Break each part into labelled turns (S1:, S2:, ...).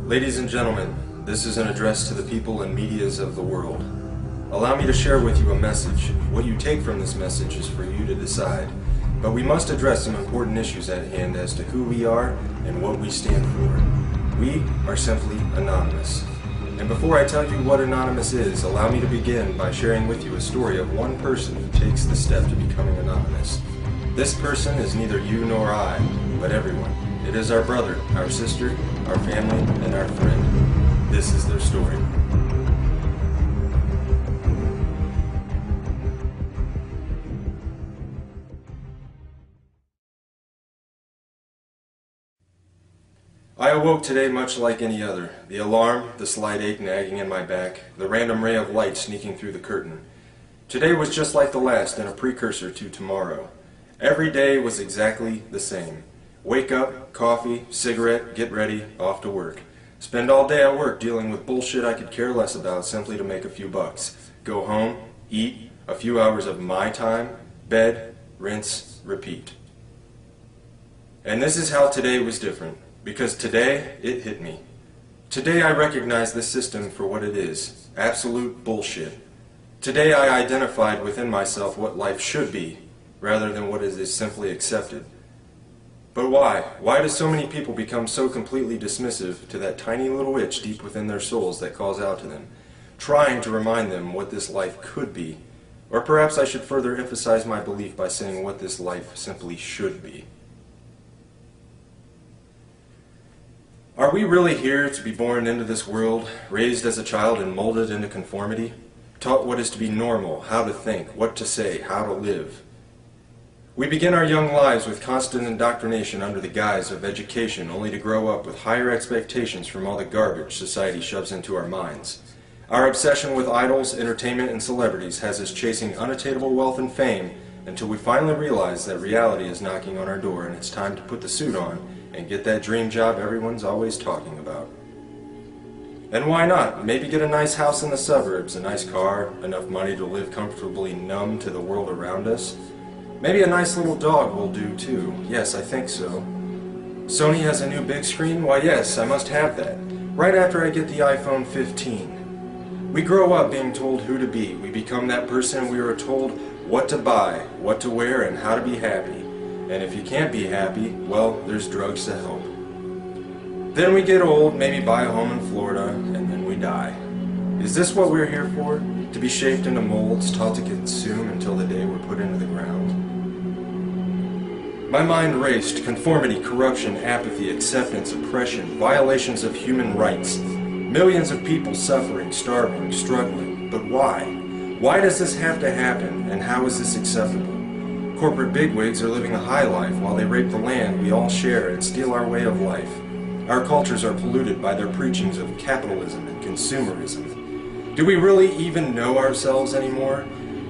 S1: Ladies and gentlemen, this is an address to the people and medias of the world. Allow me to share with you a message. What you take from this message is for you to decide. But we must address some important issues at hand as to who we are and what we stand for. We are simply anonymous. And before I tell you what anonymous is, allow me to begin by sharing with you a story of one person who takes the step to becoming anonymous. This person is neither you nor I, but everyone. It is our brother, our sister, our family, and our friend. This is their story. I awoke today much like any other. The alarm, the slight ache nagging in my back, the random ray of light sneaking through the curtain. Today was just like the last and a precursor to tomorrow. Every day was exactly the same. Wake up, coffee, cigarette, get ready, off to work. Spend all day at work dealing with bullshit I could care less about simply to make a few bucks. Go home, eat, a few hours of my time, bed, rinse, repeat. And this is how today was different. Because today, it hit me. Today I recognize this system for what it is. Absolute bullshit. Today I identified within myself what life should be, rather than what is simply accepted. But why? Why do so many people become so completely dismissive to that tiny little itch deep within their souls that calls out to them, trying to remind them what this life could be? Or perhaps I should further emphasize my belief by saying what this life simply should be. Are we really here to be born into this world, raised as a child and molded into conformity? Taught what is to be normal, how to think, what to say, how to live? We begin our young lives with constant indoctrination under the guise of education, only to grow up with higher expectations from all the garbage society shoves into our minds. Our obsession with idols, entertainment, and celebrities has us chasing unattainable wealth and fame until we finally realize that reality is knocking on our door and it's time to put the suit on and get that dream job everyone's always talking about. And why not? Maybe get a nice house in the suburbs, a nice car, enough money to live comfortably numb to the world around us. Maybe a nice little dog will do too. Yes, I think so. Sony has a new big screen? Why yes, I must have that. Right after I get the iPhone 15. We grow up being told who to be. We become that person we are told what to buy, what to wear, and how to be happy. And if you can't be happy, well, there's drugs to help. Then we get old, maybe buy a home in Florida, and then we die. Is this what we're here for? To be shaped into molds, taught to consume until the day we're put into the ground? My mind raced. Conformity, corruption, apathy, acceptance, oppression, violations of human rights. Millions of people suffering, starving, struggling. But why? Why does this have to happen, and how is this acceptable? Corporate bigwigs are living a high life while they rape the land we all share and steal our way of life. Our cultures are polluted by their preachings of capitalism and consumerism. Do we really even know ourselves anymore?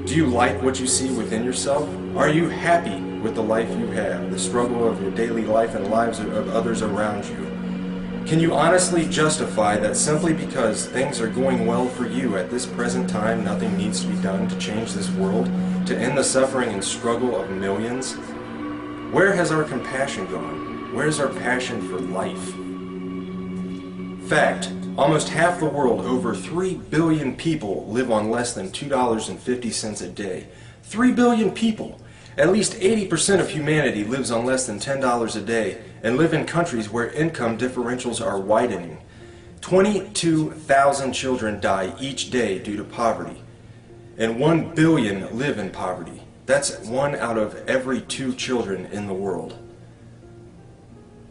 S1: Do you like what you see within yourself? Are you happy with the life you have, the struggle of your daily life and lives of others around you? Can you honestly justify that simply because things are going well for you at this present time, nothing needs to be done to change this world, to end the suffering and struggle of millions? Where has our compassion gone? Where is our passion for life? Fact, almost half the world, over 3 billion people, live on less than $2.50 a day. 3 billion people! At least 80% of humanity lives on less than $10 a day and live in countries where income differentials are widening. 22,000 children die each day due to poverty, and 1 billion live in poverty. That's 1 out of every 2 children in the world.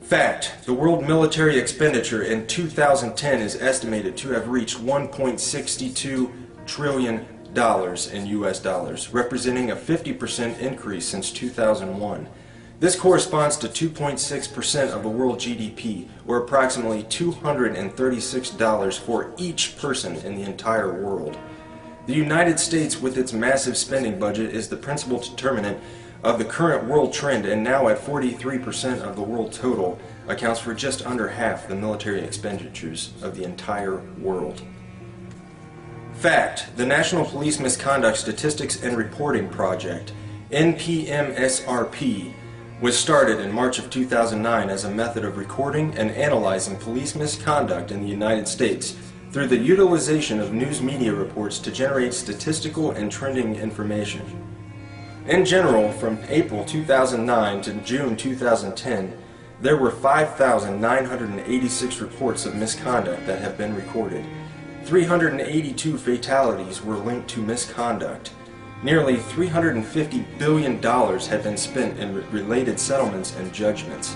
S1: Fact, the world military expenditure in 2010 is estimated to have reached $1.62 trillion in US dollars, representing a 50% increase since 2001. This corresponds to 2.6% of the world GDP, or approximately $236 for each person in the entire world. The United States, with its massive spending budget, is the principal determinant of the current world trend, and now at 43% of the world total, accounts for just under half the military expenditures of the entire world. Fact, the National Police Misconduct Statistics and Reporting Project, NPMSRP, was started in March of 2009 as a method of recording and analyzing police misconduct in the United States through the utilization of news media reports to generate statistical and trending information. In general, from April 2009 to June 2010, there were 5,986 reports of misconduct that have been recorded. 382 fatalities were linked to misconduct. Nearly $350 billion had been spent in related settlements and judgments.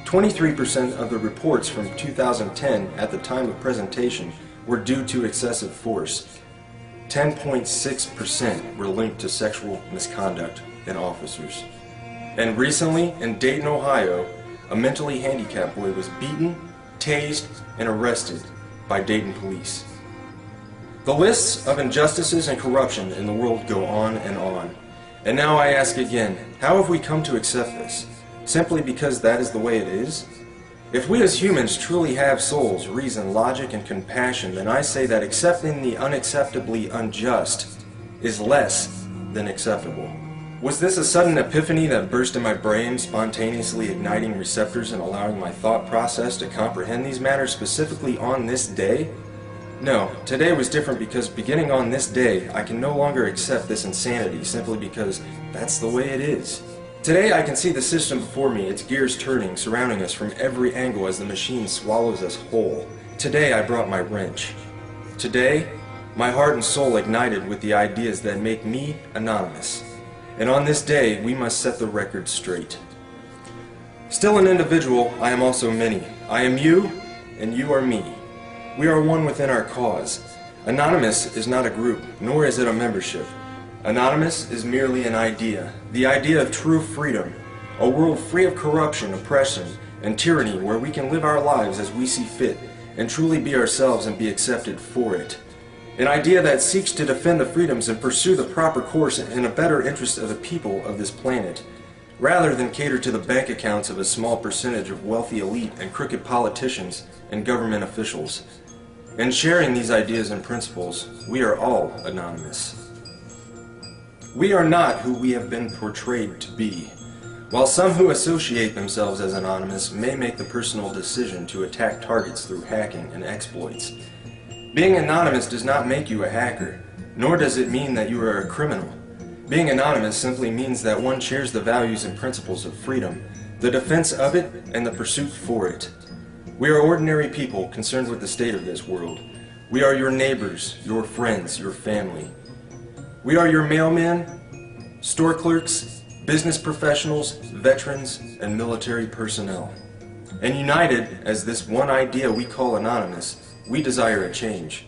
S1: 23% of the reports from 2010 at the time of presentation were due to excessive force. 10.6% were linked to sexual misconduct in officers. And recently, in Dayton, Ohio, a mentally handicapped boy was beaten, tased, and arrested by Dayton police. The lists of injustices and corruption in the world go on and on. And now I ask again, how have we come to accept this? Simply because that is the way it is? If we as humans truly have souls, reason, logic, and compassion, then I say that accepting the unacceptably unjust is less than acceptable. Was this a sudden epiphany that burst in my brain, spontaneously igniting receptors and allowing my thought process to comprehend these matters specifically on this day? No, today was different because beginning on this day, I can no longer accept this insanity simply because that's the way it is. Today I can see the system before me, its gears turning, surrounding us from every angle as the machine swallows us whole. Today I brought my wrench. Today, my heart and soul ignited with the ideas that make me anonymous. And on this day, we must set the record straight. Still an individual, I am also many. I am you, and you are me. We are one within our cause. Anonymous is not a group, nor is it a membership. Anonymous is merely an idea, the idea of true freedom, a world free of corruption, oppression, and tyranny where we can live our lives as we see fit and truly be ourselves and be accepted for it. An idea that seeks to defend the freedoms and pursue the proper course in a better interest of the people of this planet, rather than cater to the bank accounts of a small percentage of wealthy elite and crooked politicians and government officials. In sharing these ideas and principles, we are all anonymous. We are not who we have been portrayed to be. While some who associate themselves as anonymous may make the personal decision to attack targets through hacking and exploits, being anonymous does not make you a hacker, nor does it mean that you are a criminal. Being anonymous simply means that one shares the values and principles of freedom, the defense of it, and the pursuit for it. We are ordinary people concerned with the state of this world. We are your neighbors, your friends, your family. We are your mailmen, store clerks, business professionals, veterans, and military personnel. And united as this one idea we call anonymous, we desire a change.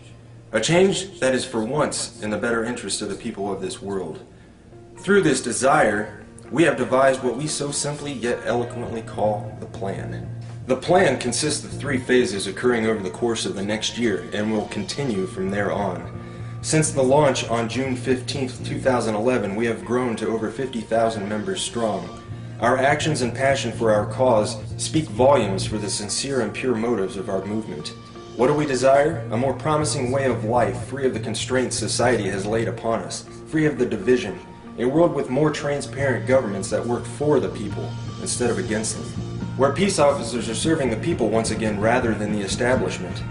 S1: A change that is for once in the better interest of the people of this world. Through this desire, we have devised what we so simply yet eloquently call the plan. The plan consists of 3 phases occurring over the course of the next year and will continue from there on. Since the launch on June 15, 2011, we have grown to over 50,000 members strong. Our actions and passion for our cause speak volumes for the sincere and pure motives of our movement. What do we desire? A more promising way of life, free of the constraints society has laid upon us, free of the division, a world with more transparent governments that work for the people instead of against them, where peace officers are serving the people once again rather than the establishment,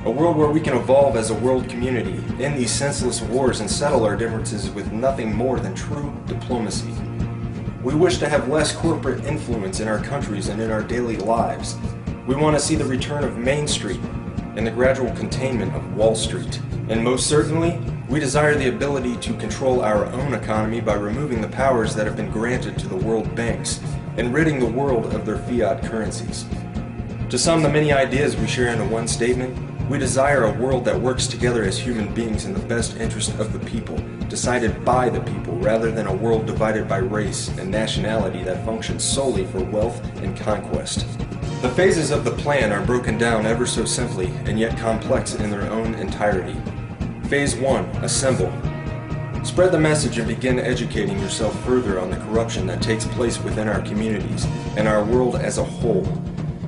S1: a world where we can evolve as a world community, end these senseless wars and settle our differences with nothing more than true diplomacy. We wish to have less corporate influence in our countries and in our daily lives. We want to see the return of Main Street and the gradual containment of Wall Street. And most certainly, we desire the ability to control our own economy by removing the powers that have been granted to the world banks and ridding the world of their fiat currencies. To sum the many ideas we share into one statement, we desire a world that works together as human beings in the best interest of the people, decided by the people, rather than a world divided by race and nationality that functions solely for wealth and conquest. The phases of the plan are broken down ever so simply and yet complex in their own entirety. Phase 1. Assemble. Spread the message and begin educating yourself further on the corruption that takes place within our communities and our world as a whole.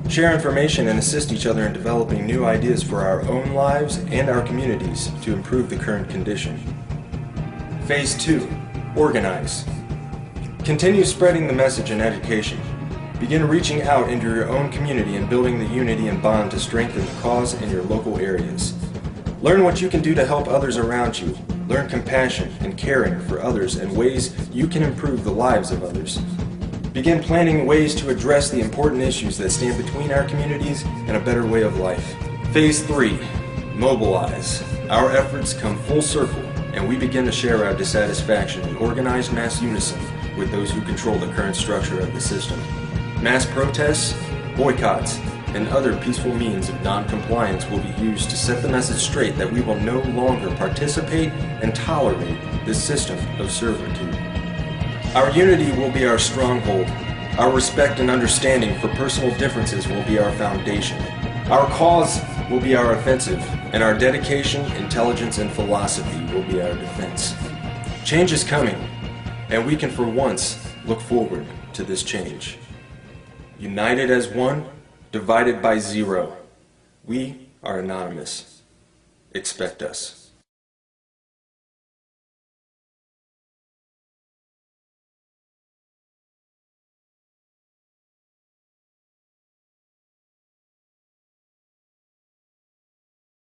S1: Share information and assist each other in developing new ideas for our own lives and our communities to improve the current condition. Phase 2. Organize. Continue spreading the message and education. Begin reaching out into your own community and building the unity and bond to strengthen the cause in your local areas. Learn what you can do to help others around you. Learn compassion and caring for others and ways you can improve the lives of others. Begin planning ways to address the important issues that stand between our communities and a better way of life. Phase 3. Mobilize. Our efforts come full circle, and we begin to share our dissatisfaction in organized mass unison with those who control the current structure of the system. Mass protests, boycotts, and other peaceful means of non-compliance will be used to set the message straight that we will no longer participate and tolerate this system of servitude. Our unity will be our stronghold. Our respect and understanding for personal differences will be our foundation. Our cause will be our offensive, and our dedication, intelligence, and philosophy will be our defense. Change is coming, and we can for once look forward to this change. United as one, divided by zero. We are anonymous. Expect us.